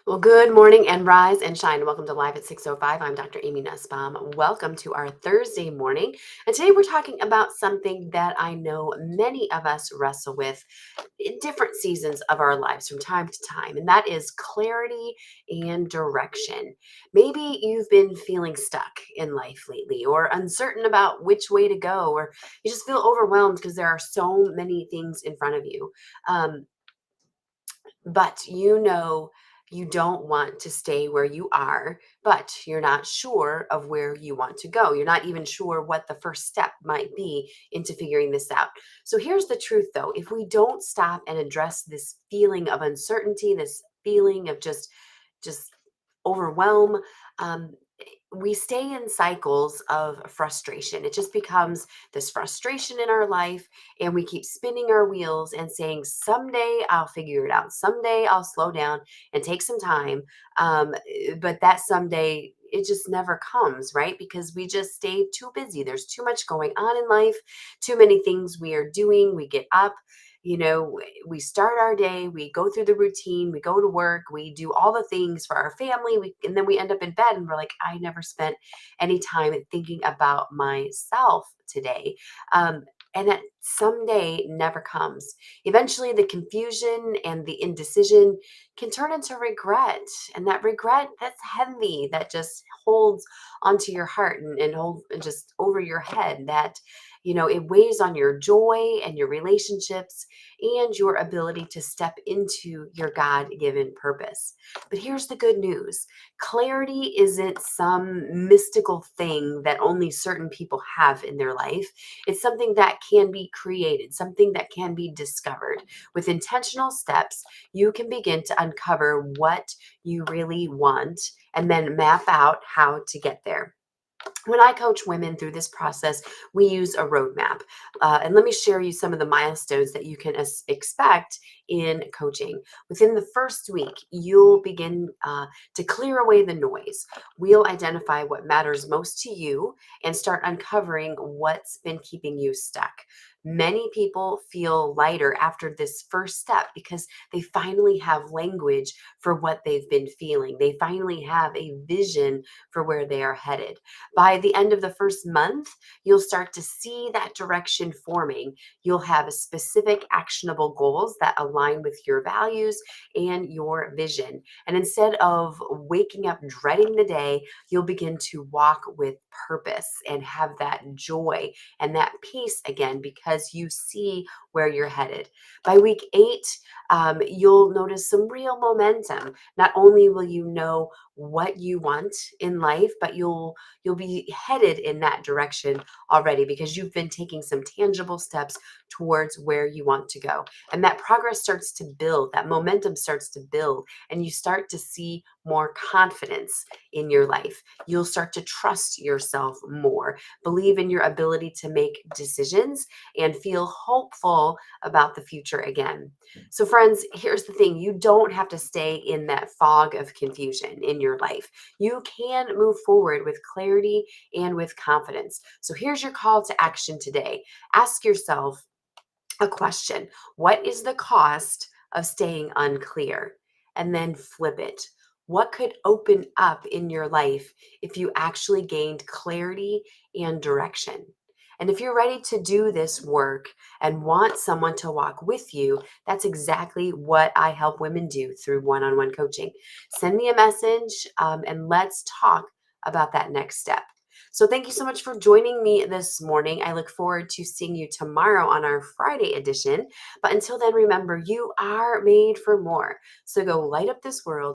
Well, good morning and rise and shine. Welcome to Live at 6:05. I'm Dr. Amy Nussbaum. Welcome to our Thursday morning. And today we're talking about something that I know many of us wrestle with in different seasons of our lives from time to time, and that is clarity and direction. Maybe you've been feeling stuck in life lately or uncertain about which way to go, or you just feel overwhelmed because there are so many things in front of you. Um, but you don't want to stay where you are, but you're not sure of where you want to go. You're not even sure what the first step might be into figuring this out. So here's the truth though. If we don't stop and address this feeling of uncertainty, this feeling of just overwhelm, um, we stay in cycles of frustration. It just becomes this frustration in our life, and we keep spinning our wheels and saying, someday I'll figure it out. Someday I'll slow down and take some time. But that someday, it just never comes, right? Because we just stay too busy. There's too much going on in life, too many things we are doing. We get up, we start our day, we go through the routine, we go to work, we do all the things for our family, and then we end up in bed and we're like, I never spent any time thinking about myself today. And that someday never comes. Eventually, the confusion and the indecision can turn into regret. And that regret, that's heavy, that just holds onto your heart and hold and just over your head. It weighs on your joy and your relationships and your ability to step into your God given purpose. But here's the good news: clarity isn't some mystical thing that only certain people have in their life. It's something that can be created, something that can be discovered. With intentional steps, you can begin to uncover what you really want and then map out how to get there. When I coach women through this process, we use a roadmap. And let me share you some of the milestones that you can expect in coaching. Within the first week, you'll begin to clear away the noise. We'll identify what matters most to you and start uncovering what's been keeping you stuck. Many people feel lighter after this first step because they finally have language for what they've been feeling. They finally have a vision for where they are headed. By the end of the first month, you'll start to see that direction forming. You'll have specific actionable goals that align with your values and your vision. And instead of waking up dreading the day, you'll begin to walk with purpose and have that joy and that peace again because you see where you're headed. By week 8, you'll notice some real momentum. Not only will you know what you want in life, but you'll be headed in that direction already because you've been taking some tangible steps towards where you want to go. And that progress starts to build, that momentum starts to build, and you start to see more confidence in your life. You'll start to trust yourself more, believe in your ability to make decisions, and feel hopeful about the future again. So, friends, here's the thing: you don't have to stay in that fog of confusion in your life. You can move forward with clarity and with confidence. So, here's your call to action today. Ask yourself a question: what is the cost of staying unclear? And then flip it. What could open up in your life if you actually gained clarity and direction? And if you're ready to do this work and want someone to walk with you, that's exactly what I help women do through one on one coaching. Send me a message and let's talk about that next step. So thank you so much for joining me this morning. I look forward to seeing you tomorrow on our Friday edition. But until then, remember, you are made for more. So go light up this world